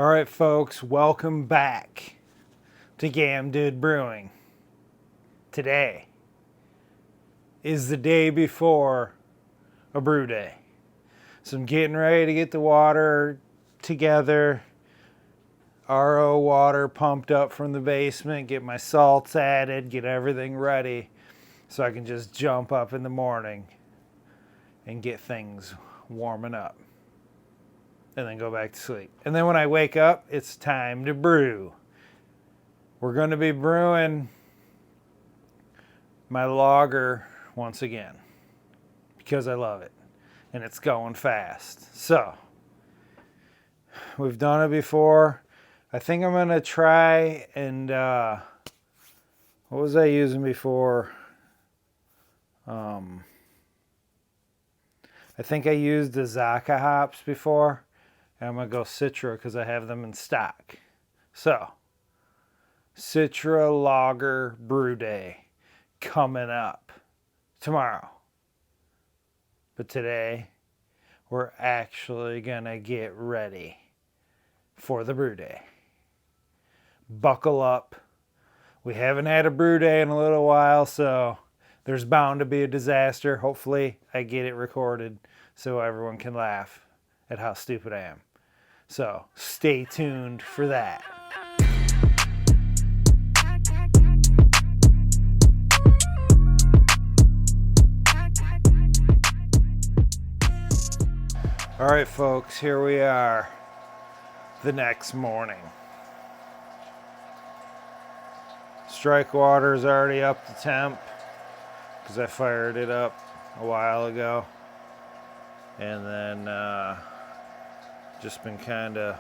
All right, folks, welcome back to Dood Brewing. Today is the day before a brew day. So I'm getting ready to get the water together, RO water pumped up from the basement, get my salts added, get everything ready so I can just jump up in the morning and get things warming up. And then go back to sleep. And then when I wake up, it's time to brew. We're going to be brewing my lager once again because I love it and it's going fast. So, we've done it before. I think I'm going to try and, what was I using before? I think I used the Zaka hops before. I'm going to go Citra because I have them in stock. So, Citra Lager Brew Day coming up tomorrow. But today, we're actually going to get ready for the brew day. Buckle up. We haven't had a brew day in a little while, so there's bound to be a disaster. Hopefully, I get it recorded so everyone can laugh at how stupid I am. So, stay tuned for that. All right, folks, here we are the next morning. Strike water is already up to temp because I fired it up a while ago. And then just been kind of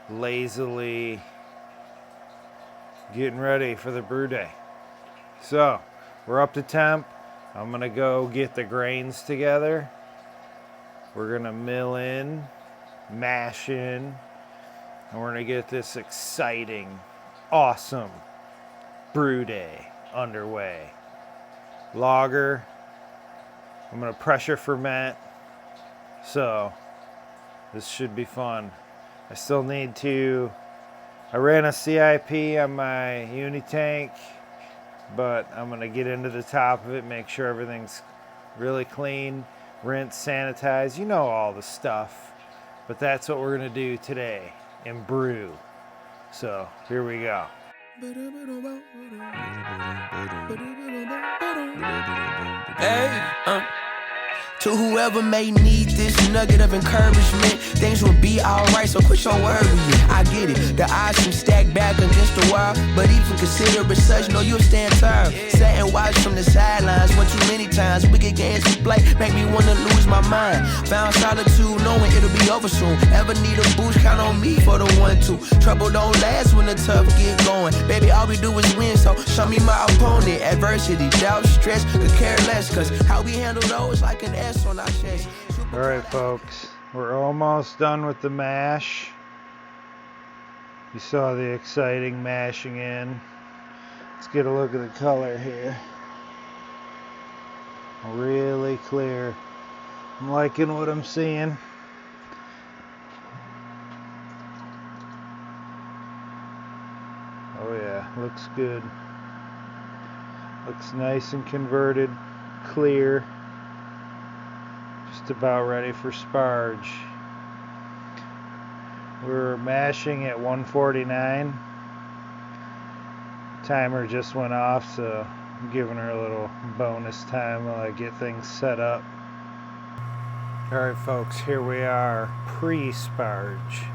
lazily getting ready for the brew day. So, we're up to temp. I'm going to go get the grains together. We're going to mill in, mash in, and we're going to get this exciting, awesome brew day underway. Lager. I'm going to pressure ferment. So, this should be fun. I still need to, I ran a CIP on my uni tank, but I'm going to get into the top of it, make sure everything's really clean, rinse, sanitize, you know all the stuff. But that's what we're going to do today and brew. So, here we go. Hey, to whoever may need this nugget of encouragement, things will be alright, so quit your worrying. I get it, the odds seem stacked back against the wall, but even consider it such, know you'll stand tall. Sat and watch from the sidelines one too many times. Wicked games to play make me wanna lose my mind. Found solitude knowing it'll be over soon. Ever need a boost, count on me for the 1-2. Trouble don't last when the tough get going. Baby, all we do is win, so show me my opponent. Adversity, doubt, stress, could care less, cause how we handle those like an S on our chest. All right, folks, we're almost done with the mash. You saw the exciting mashing in. Let's get a look at the color here. Really clear. I'm liking what I'm seeing. Oh yeah, looks good. Looks nice and converted, clear. Just about ready for Sparge. We're mashing at 149. Timer just went off, so I'm giving her a little bonus time while I get things set up. Alright, folks, here we are, pre-Sparge.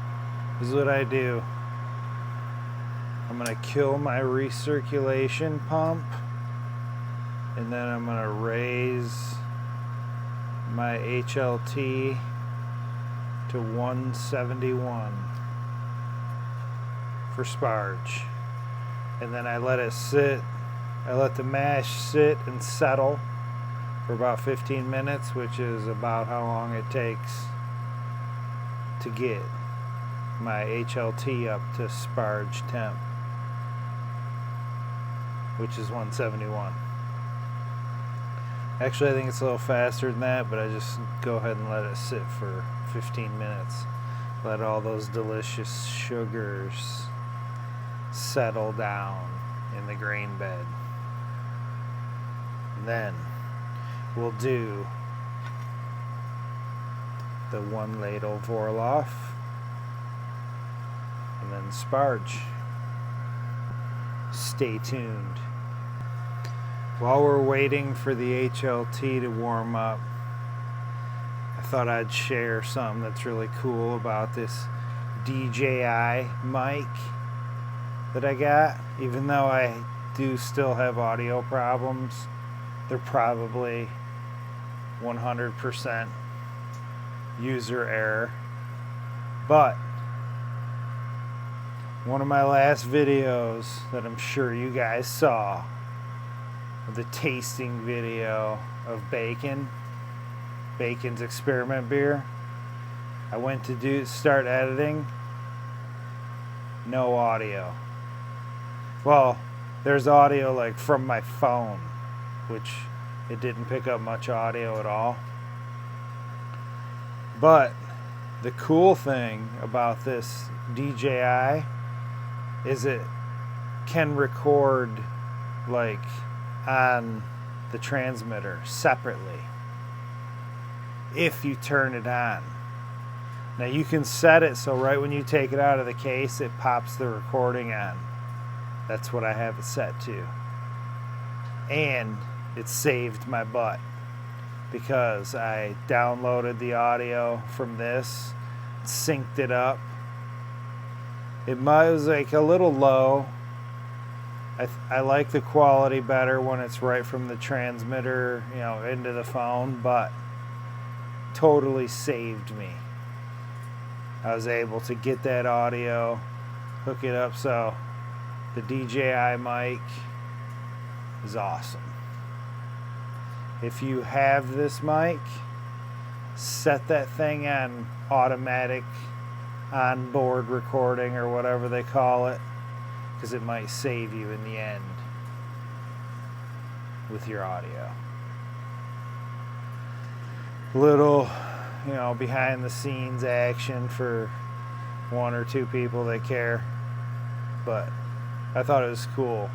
This is what I do. I'm going to kill my recirculation pump, and then I'm going to raise my HLT to 171 for Sparge. And then I let it sit. I let the mash sit and settle for about 15 minutes, which is about how long it takes to get my HLT up to Sparge temp, which is 171. Actually, I think it's a little faster than that, but I just go ahead and let it sit for 15 minutes. Let all those delicious sugars settle down in the grain bed. And then we'll do the 1 ladle Vorloff and then Sparge. Stay tuned. While we're waiting for the HLT to warm up, I thought I'd share something that's really cool about this DJI mic that I got. Even though I do still have audio problems, they're probably 100% user error. But one of my last videos that I'm sure you guys saw, the tasting video of Bacon's experiment beer, I went to start editing. No audio. Well, there's audio like from my phone, which it didn't pick up much audio at all. But the cool thing about this DJI is it can record like on the transmitter separately if you turn it on. Now you can set it so right when you take it out of the case it pops the recording on. That's what I have it set to. And it saved my butt because I downloaded the audio from this, synced it up. It was like a little low. I like the quality better when it's right from the transmitter, you know, into the phone, but totally saved me. I was able to get that audio, hook it up, so the DJI mic is awesome. If you have this mic, set that thing on automatic onboard recording or whatever they call it, because it might save you in the end with your audio. Little, you know, behind the scenes action for 1 or 2 people that care, but I thought it was cool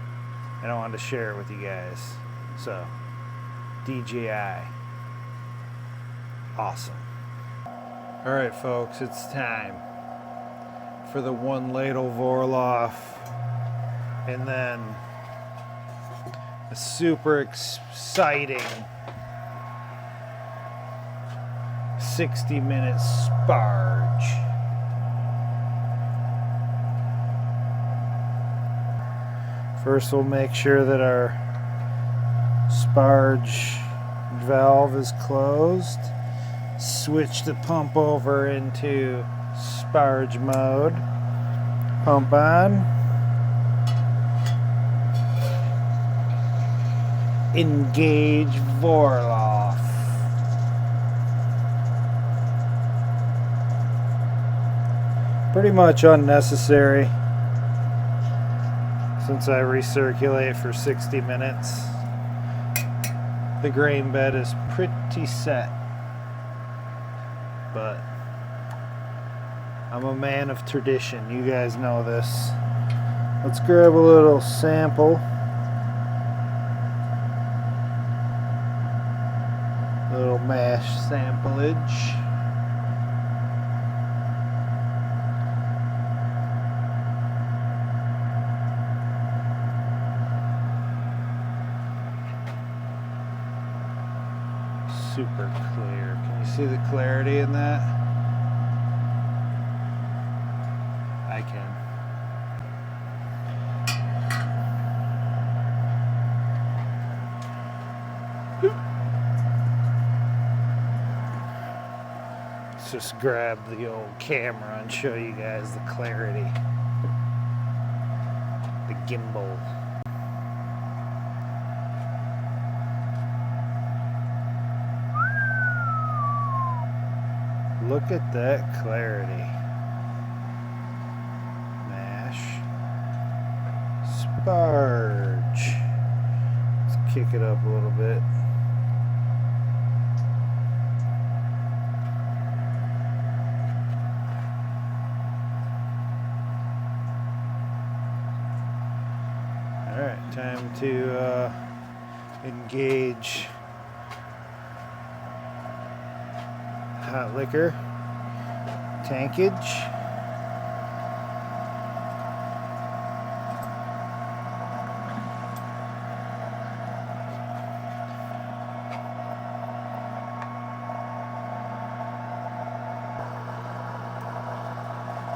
and I wanted to share it with you guys. So DJI, awesome. All right, folks, it's time for the 1 ladle Vorloff and then a super exciting 60-minute Sparge. First, we'll make sure that our Sparge valve is closed. Switch the pump over into Sparge mode. Pump on. Engage Vorloff. Pretty much unnecessary since I recirculate for 60 minutes. The grain bed is pretty set, but I'm a man of tradition. You guys know this. Let's grab a little sample. Little mash samplage. Super clear. Can you see the clarity in that? I can. Let's just grab the old camera and show you guys the clarity. The gimbal. Look at that clarity. Mash. Sparge. Let's kick it up a little bit. Alright, time to engage hot liquor tankage.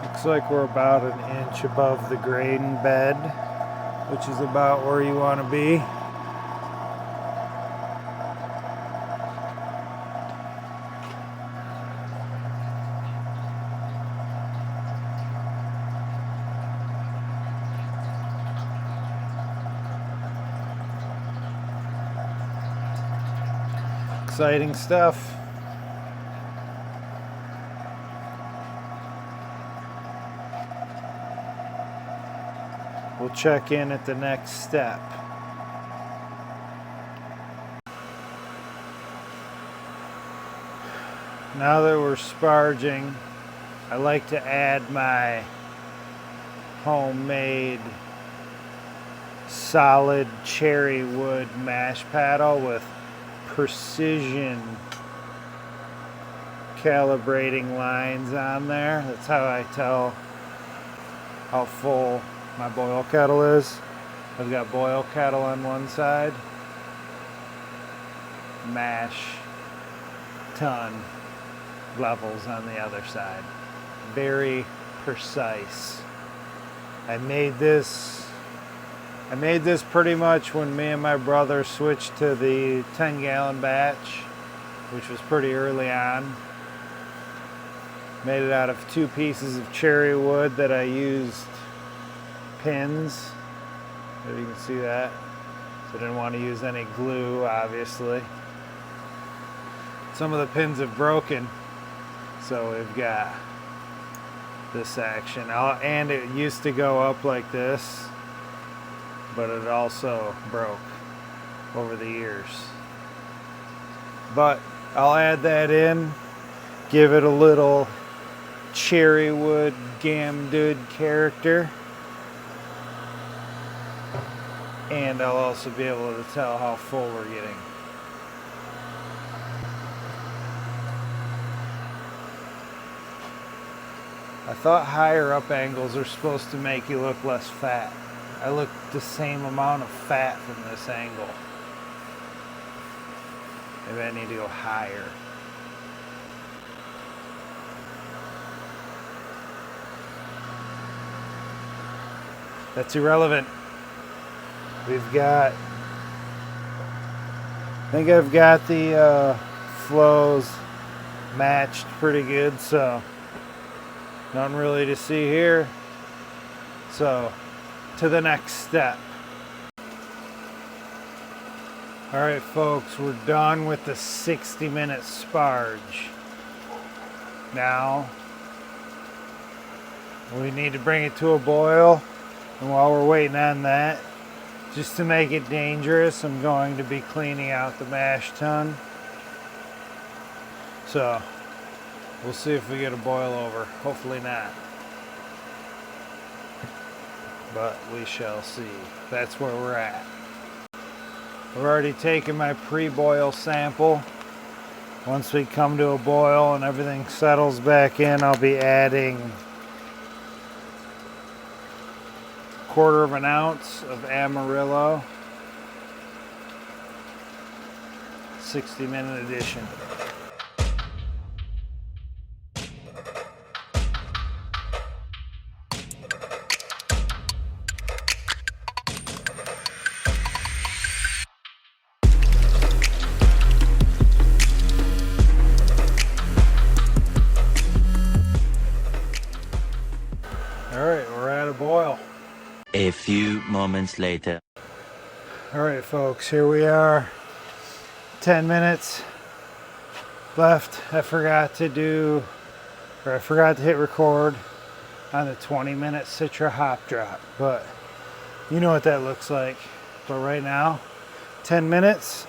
Looks like we're about an inch above the grain bed, which is about where you want to be. Exciting stuff. We'll check in at the next step. Now that we're sparging, I like to add my homemade solid cherry wood mash paddle with precision calibrating lines on there. That's how I tell how full my boil kettle is. I've got boil kettle on one side, mash ton levels on the other side. Very precise. I made this pretty much when me and my brother switched to the 10-gallon batch, which was pretty early on. Made it out of 2 pieces of cherry wood that I used pins. There you can see that. So I didn't want to use any glue, obviously. Some of the pins have broken, so we've got this section. And it used to go up like this, but it also broke over the years. But I'll add that in, give it a little cherry wood Dood character, and I'll also be able to tell how full we're getting. I thought higher up angles are supposed to make you look less fat. I look the same amount of fat from this angle. Maybe I need to go higher. That's irrelevant. We've got, I think I've got the flows matched pretty good, so nothing really to see here. So to the next step. All right, folks, we're done with the 60-minute sparge. Now we need to bring it to a boil, and while we're waiting on that, just to make it dangerous, I'm going to be cleaning out the mash tun. So we'll see if we get a boil over. Hopefully not, but we shall see. That's where we're at. I've already taken my pre-boil sample. Once we come to a boil and everything settles back in, I'll be adding 1/4 ounce of Amarillo, 60-minute edition. A few moments later. All right, folks, here we are. 10 minutes left. I forgot to hit record on the 20-minute Citra hop drop, but you know what that looks like. But right now, 10 minutes.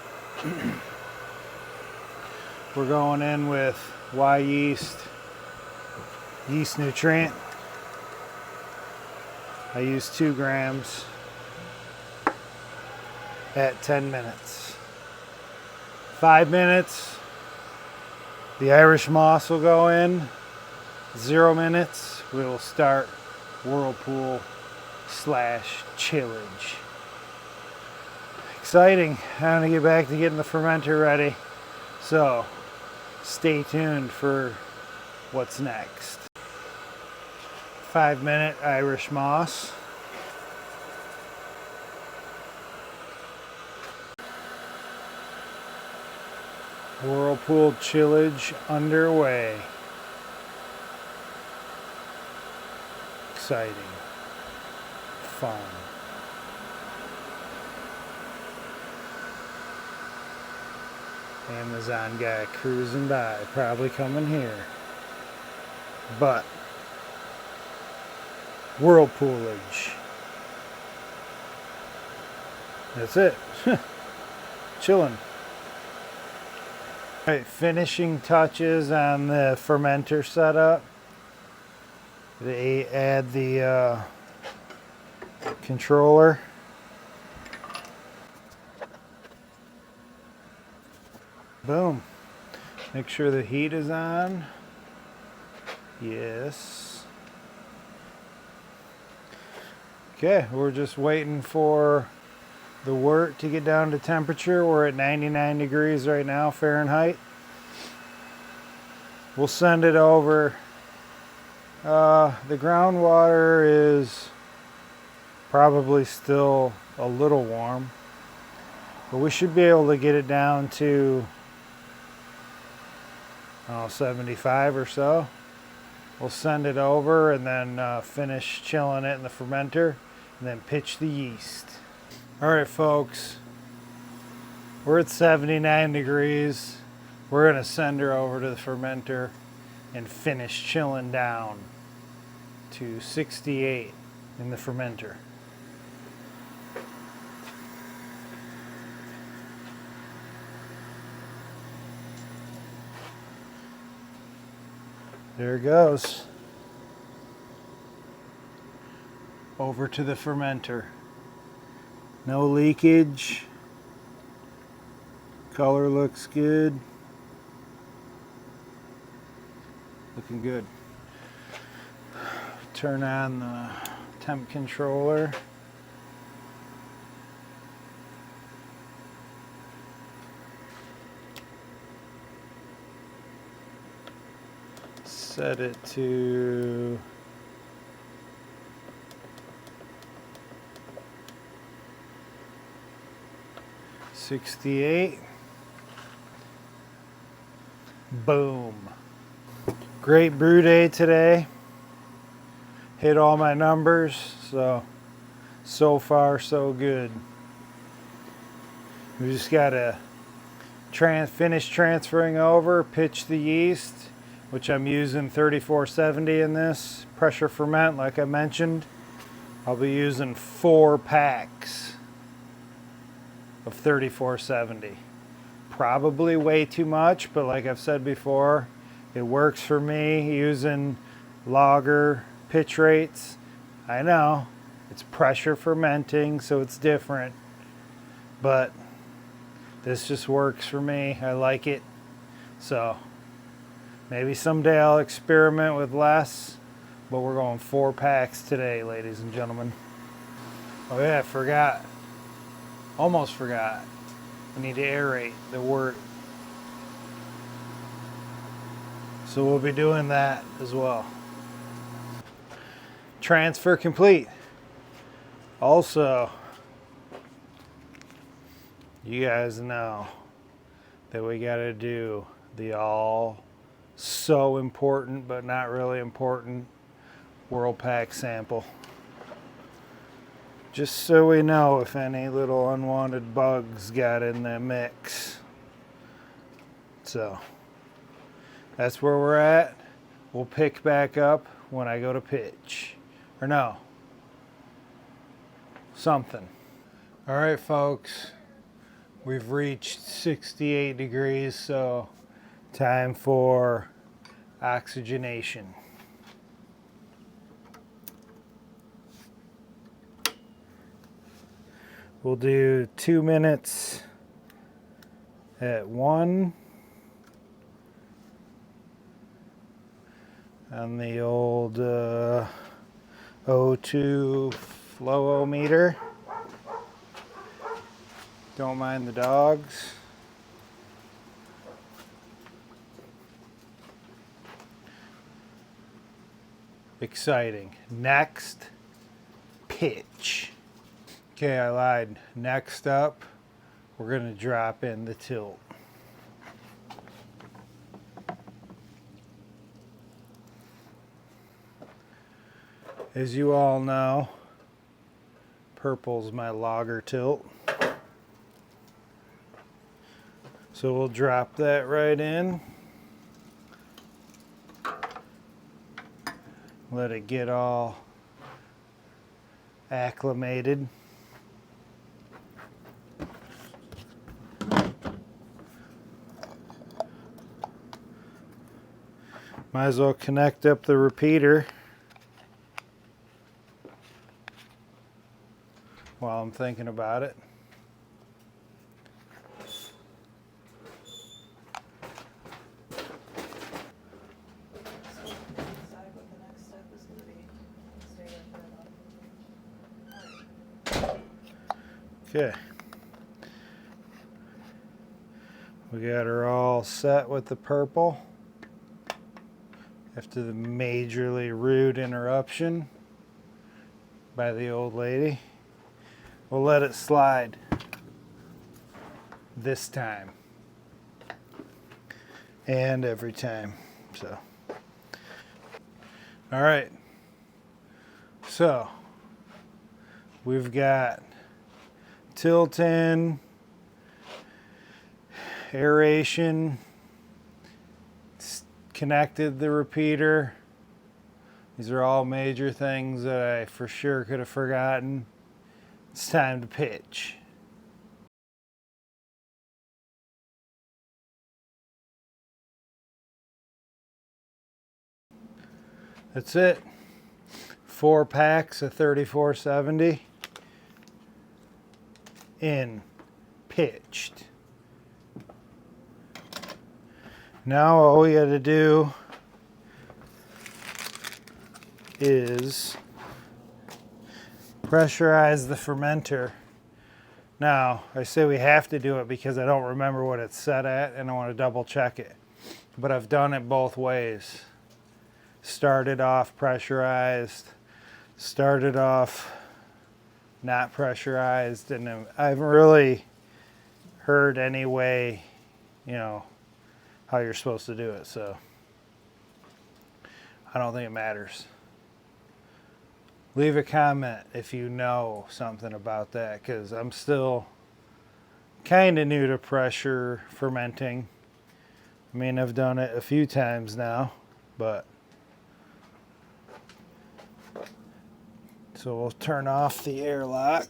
We're going in with Y yeast nutrient. I use 2 grams. at 10 minutes. 5 minutes, the Irish moss will go in. 0 minutes, we will start whirlpool / chillage. Exciting. I'm gonna get back to getting the fermenter ready. So stay tuned for what's next. 5 minute Irish moss. Whirlpool chillage underway. Exciting. Fun. Amazon guy cruising by, probably coming here. But whirlpoolage. That's it. Chilling. All right, finishing touches on the fermenter setup. They add the controller. Boom. Make sure the heat is on. Yes. Okay, we're just waiting for the wort to get down to temperature. We're at 99 degrees right now, Fahrenheit. We'll send it over. The groundwater is probably still a little warm, but we should be able to get it down to 75 or so. We'll send it over and then finish chilling it in the fermenter and then pitch the yeast. All right, folks, we're at 79 degrees. We're gonna send her over to the fermenter and finish chilling down to 68 in the fermenter. There it goes. Over to the fermenter. No leakage. Color looks good. Looking good. Turn on the temp controller. Set it to 68. Boom. Great brew day today. Hit all my numbers, so far so good. We just gotta finish transferring over, pitch the yeast, which I'm using 3470 in this pressure ferment like I mentioned. I'll be using 4 packs of 3470. Probably way too much, but like I've said before, it works for me using lager pitch rates. I know it's pressure fermenting, so it's different, but this just works for me. I like it. So maybe someday I'll experiment with less, but we're going 4 packs today, ladies and gentlemen. Oh yeah, I forgot. Almost forgot. I need to aerate the wort. So we'll be doing that as well. Transfer complete. Also, you guys know that we gotta do the all so important but not really important Whirl Pack sample. Just so we know if any little unwanted bugs got in the mix. So that's where we're at. We'll pick back up when I go to pitch. Or no, something. All right, folks, we've reached 68 degrees, so time for oxygenation. We'll do 2 minutes at 1 on the old O2 flowometer. Don't mind the dogs. Exciting. Next, pitch. Okay, I lied. Next up, we're gonna drop in the tilt. As you all know, purple's my lager tilt. So we'll drop that right in. Let it get all acclimated. Might as well connect up the repeater while I'm thinking about it. Okay. We got her all set with the purple. After the majorly rude interruption by the old lady, we'll let it slide this time and every time. So, all right. So we've got tilt in, aeration, connected the repeater. These are all major things that I for sure could have forgotten. It's time to pitch. That's it. 4 packs of 3470 in, pitched. Now all we got to do is pressurize the fermenter. Now, I say we have to do it because I don't remember what it's set at and I want to double check it. But I've done it both ways. Started off pressurized, started off not pressurized, and I haven't really heard any way, you know, how you're supposed to do it, so I don't think it matters. Leave a comment if you know something about that, because I'm still kind of new to pressure fermenting. I mean, I've done it a few times now, but so we'll turn off the airlock.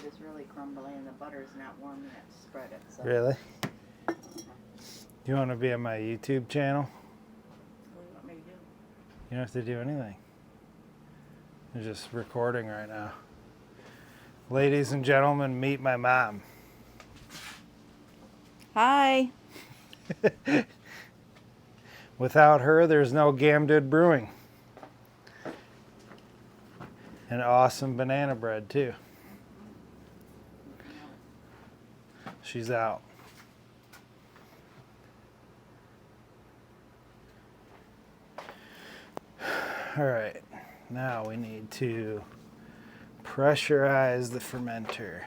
Is really crumbly and the butter's not warm enough to spread it. So. Really? You want to be on my YouTube channel? What do you want me to do? You don't have to do anything. I'm just recording right now. Ladies and gentlemen, meet my mom. Hi. Without her, there's no Dood Brewing. And awesome banana bread, too. She's out. All right, now we need to pressurize the fermenter.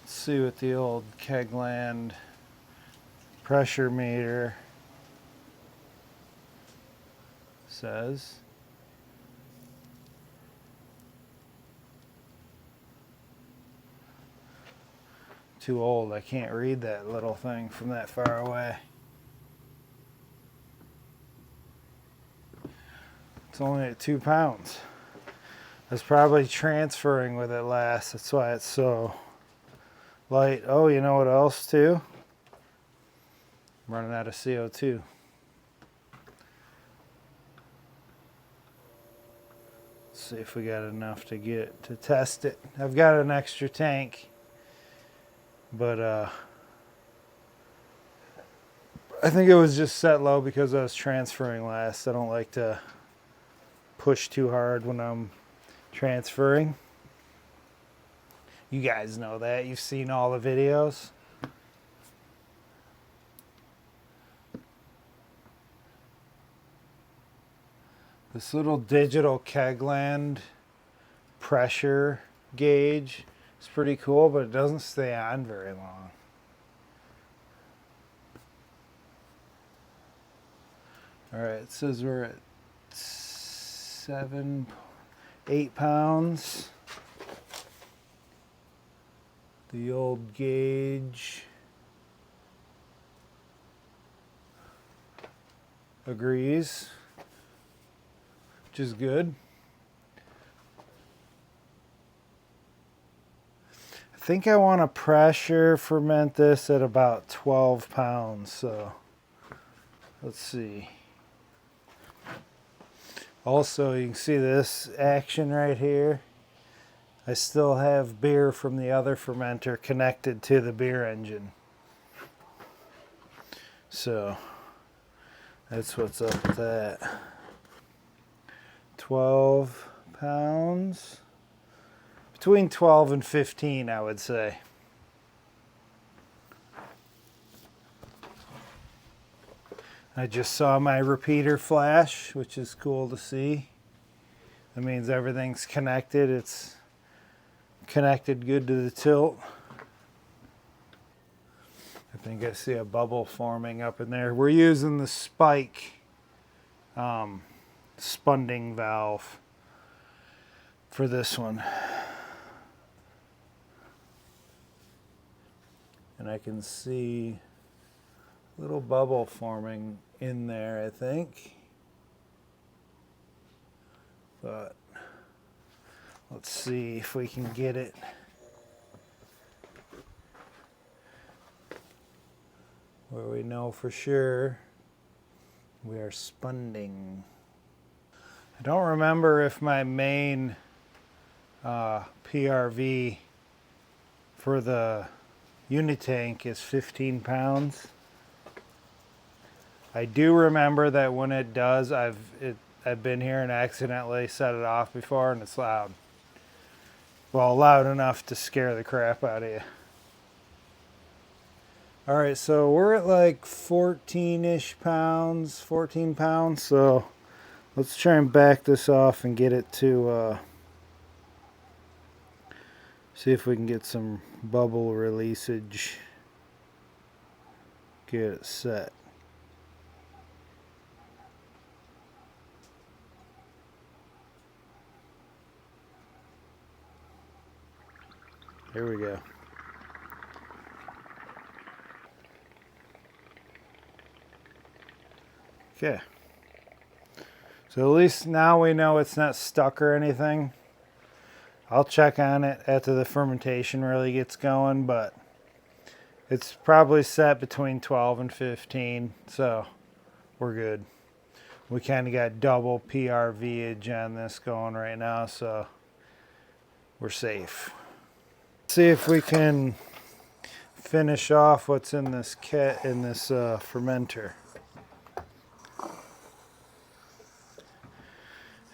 Let's see what the old Kegland pressure meter says. too old. I can't read that little thing from that far away. It's only at 2 pounds. I was probably transferring with it last. That's why it's so light. Oh, you know what else too? I'm running out of CO2. Let's see if we got enough to get to test it. I've got an extra tank, but I think it was just set low because I was transferring last. I don't like to push too hard when I'm transferring. You guys know that. You've seen all the videos. This little digital Kegland pressure gauge is pretty cool, but it doesn't stay on very long. All right, it says we're at 8 pounds. The old gauge agrees, which is good. I think I want to pressure ferment this at about 12 pounds, so let's see. Also, you can see this action right here. I still have beer from the other fermenter connected to the beer engine. So that's what's up with that. 12 pounds. Between 12 and 15, I would say. I just saw my repeater flash, which is cool to see. That means everything's connected. It's connected good to the tilt. I think I see a bubble forming up in there. We're using the spike spunding valve for this one. And I can see a little bubble forming in there, I think. But let's see if we can get it. Where we know for sure we are spunding. I don't remember if my main PRV for the unitank is 15 pounds. I do remember that when it does, I've been here and accidentally set it off before, and it's loud. Well, loud enough to scare the crap out of you. All right, so we're at like 14-ish pounds, 14 pounds. So let's try and back this off and get it to, see if we can get some bubble releasage. Get it set. Here we go. Okay. So at least now we know it's not stuck or anything. I'll check on it after the fermentation really gets going, but it's probably set between 12 and 15, so we're good. We kind of got double PRV-age on this going right now, so we're safe. See if we can finish off what's in this fermenter.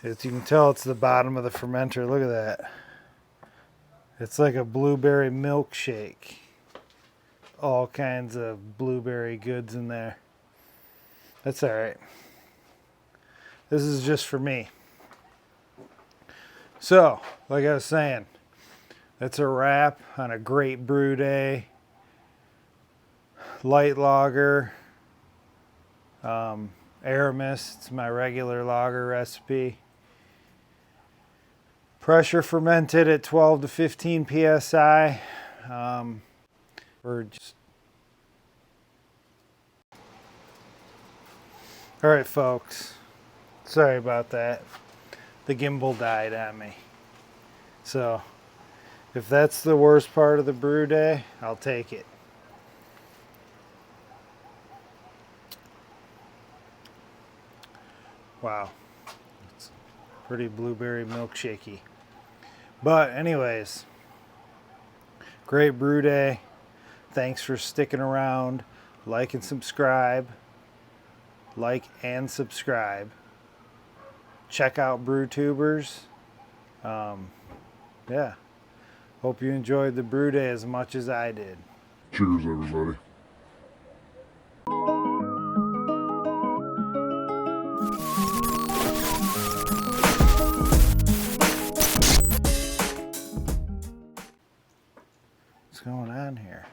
As you can tell, it's the bottom of the fermenter. Look at that. It's like a blueberry milkshake. All kinds of blueberry goods in there. That's all right. This is just for me. So, like I was saying, that's a wrap on a great brew day. Light lager. Aramis, it's my regular lager recipe. Pressure fermented at 12 to 15 psi. Or just... All right, folks. Sorry about that. The gimbal died on me. So, if that's the worst part of the brew day, I'll take it. Wow. It's pretty blueberry milkshakey. But anyways, great brew day. Thanks for sticking around. Like and subscribe. Like and subscribe. Check out BrewTubers. Yeah. Hope you enjoyed the brew day as much as I did. Cheers, everybody. What's going on here?